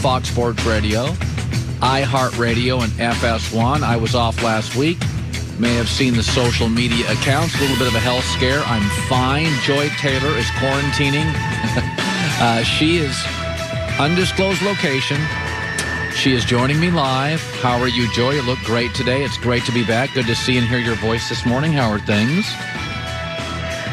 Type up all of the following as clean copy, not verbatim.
Fox Sports Radio, iHeartRadio, and FS1. I was off last week. May have seen the social media accounts. A little bit of a health scare. I'm fine. Joy Taylor is quarantining. She is undisclosed location. She is joining me live. How are you, Joy? You look great today. It's great to be back. Good to see and hear your voice this morning. How are things?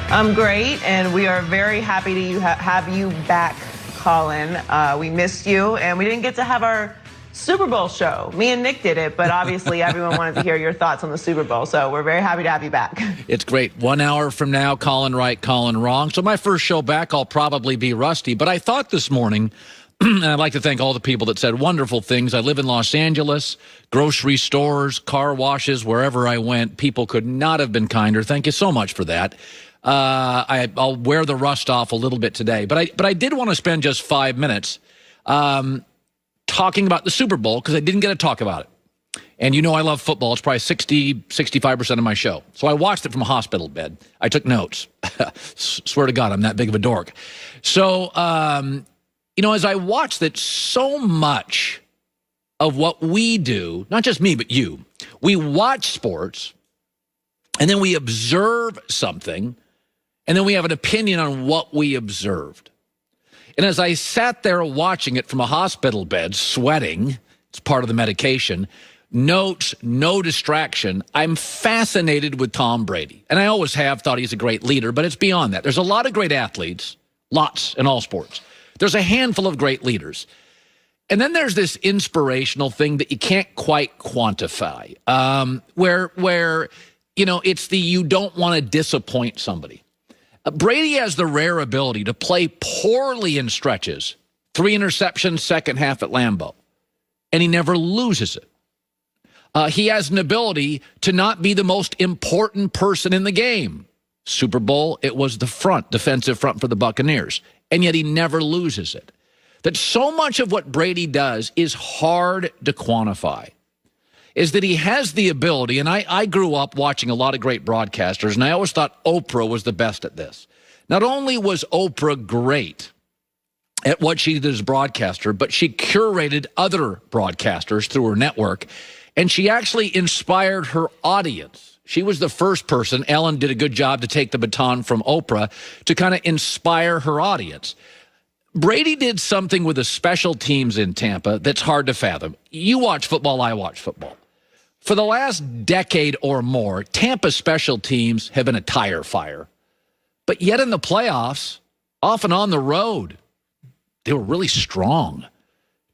I'm great, and we are very happy to have you back, Colin. We missed you, and we didn't get to have our Super Bowl show. Me and Nick did it, but obviously everyone wanted to hear your thoughts on the Super Bowl, so we're very happy to have you back. It's great. 1 hour from now, Colin right, Colin wrong. So my first show back, I'll probably be rusty, but I thought this morning, and I'd like to thank all the people that said wonderful things. I live in Los Angeles, grocery stores, car washes, wherever I went, people could not have been kinder. Thank you so much for that. I'll wear the rust off a little bit today, but I did want to spend just 5 minutes talking about the Super Bowl because I didn't get to talk about it. And you know I love football. It's probably 65% of my show. So I watched it from a hospital bed. I took notes. Swear to God, I'm that big of a dork. So, as I watched it, so much of what we do, not just me, but you, we watch sports, and then we observe something, and then we have an opinion on what we observed. And as I sat there watching it from a hospital bed, sweating, it's part of the medication, notes, no distraction, I'm fascinated with Tom Brady. And I always have thought he's a great leader, but it's beyond that. There's a lot of great athletes, lots in all sports. There's a handful of great leaders. And then there's this inspirational thing that you can't quite quantify, where it's the you don't want to disappoint somebody. Brady has the rare ability to play poorly in stretches, 3 interceptions second half at Lambeau, and he never loses it. He has an ability to not be the most important person in the game. Super Bowl, it was the defensive front for the Buccaneers, and yet he never loses it. That so much of what Brady does is hard to quantify, is that he has the ability, and I grew up watching a lot of great broadcasters, and I always thought Oprah was the best at this. Not only was Oprah great at what she did as a broadcaster, but she curated other broadcasters through her network, and she actually inspired her audience. She was the first person, Ellen did a good job to take the baton from Oprah, to kind of inspire her audience. Brady did something with the special teams in Tampa that's hard to fathom. You watch football, I watch football. For the last decade or more, Tampa's special teams have been a tire fire. But yet in the playoffs, often on the road, they were really strong.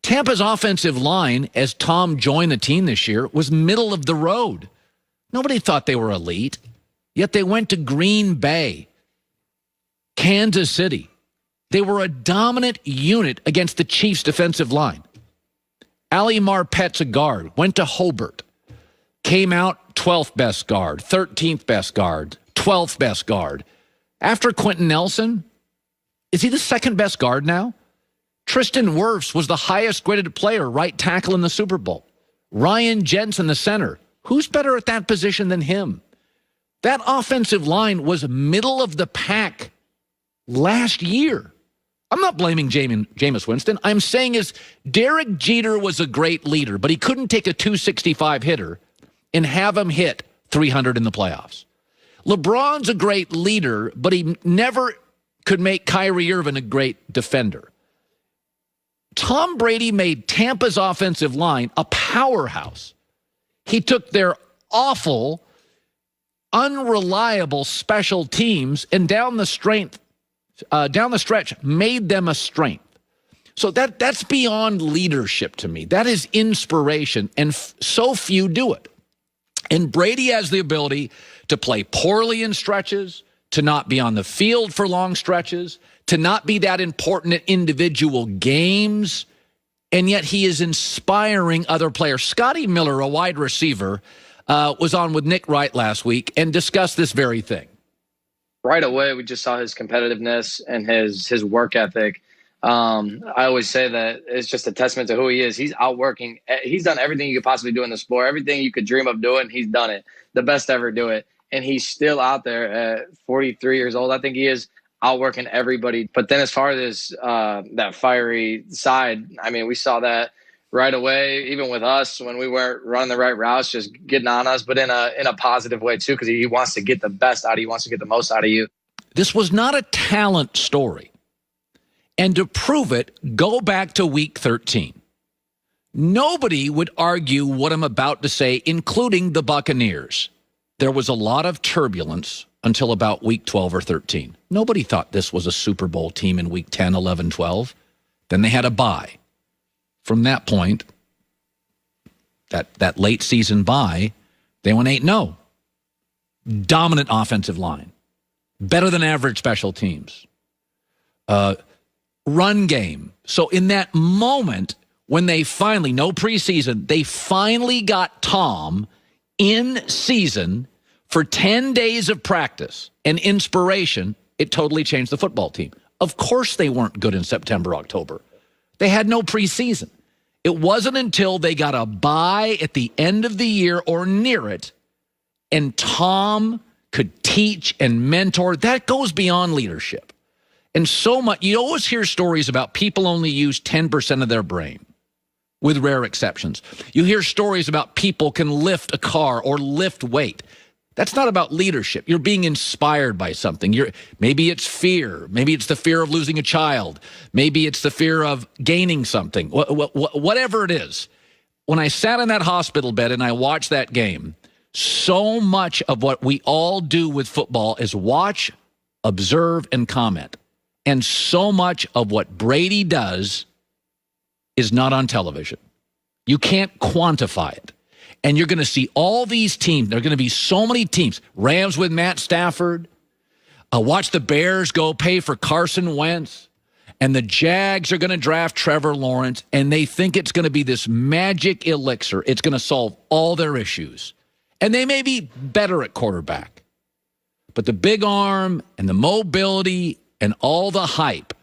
Tampa's offensive line, as Tom joined the team this year, was middle of the road. Nobody thought they were elite. Yet they went to Green Bay, Kansas City. They were a dominant unit against the Chiefs' defensive line. Ali Marpet's a guard, went to Hobart. Came out 12th best guard, 13th best guard, 12th best guard. After Quentin Nelson, is he the second best guard now? Tristan Wirfs was the highest graded player, right tackle in the Super Bowl. Ryan Jensen, the center. Who's better at that position than him? That offensive line was middle of the pack last year. I'm not blaming Jameis Winston. I'm saying is Derek Jeter was a great leader, but he couldn't take a 265 hitter and have him hit 300 in the playoffs. LeBron's a great leader, but he never could make Kyrie Irving a great defender. Tom Brady made Tampa's offensive line a powerhouse. He took their awful, unreliable special teams and down the stretch made them a strength. So that's beyond leadership to me. That is inspiration, and so few do it. And Brady has the ability to play poorly in stretches, to not be on the field for long stretches, to not be that important at individual games, and yet he is inspiring other players. Scotty Miller, a wide receiver, was on with Nick Wright last week and discussed this very thing. Right away, we just saw his competitiveness and his work ethic. I always say that it's just a testament to who he is. He's outworking. He's done everything you could possibly do in the sport. Everything you could dream of doing, he's done it. The best to ever do it. And he's still out there at 43 years old. I think he is outworking everybody. But then as far as that fiery side, I mean, we saw that right away, even with us when we weren't running the right routes, just getting on us, but in a positive way too, because he wants to get the best out of you, he wants to get the most out of you. This was not a talent story. And to prove it, go back to week 13. Nobody would argue what I'm about to say, including the Buccaneers. There was a lot of turbulence until about week 12 or 13. Nobody thought this was a Super Bowl team in week 10, 11, 12. Then they had a bye. From that point, that late season bye, they went 8-0. Dominant offensive line. Better than average special teams. Run game. So in that moment, when they finally, no preseason, they finally got Tom in season for 10 days of practice and inspiration, it totally changed the football team. Of course they weren't good in September, October. They had no preseason. It wasn't until they got a bye at the end of the year or near it, and Tom could teach and mentor. That goes beyond leadership. And so much, you always hear stories about people only use 10% of their brain, with rare exceptions. You hear stories about people can lift a car or lift weight. That's not about leadership. You're being inspired by something. Maybe it's fear. Maybe it's the fear of losing a child. Maybe it's the fear of gaining something. Whatever it is. When I sat in that hospital bed and I watched that game, so much of what we all do with football is watch, observe, and comment. And so much of what Brady does is not on television. You can't quantify it. And you're going to see all these teams. There are going to be so many teams. Rams with Matt Stafford. Watch the Bears go pay for Carson Wentz. And the Jags are going to draft Trevor Lawrence. And they think it's going to be this magic elixir. It's going to solve all their issues. And they may be better at quarterback. But the big arm and the mobility and all the hype,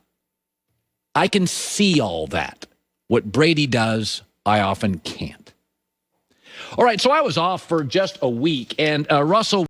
I can see all that. What Brady does, I often can't. All right, so I was off for just a week, and Russell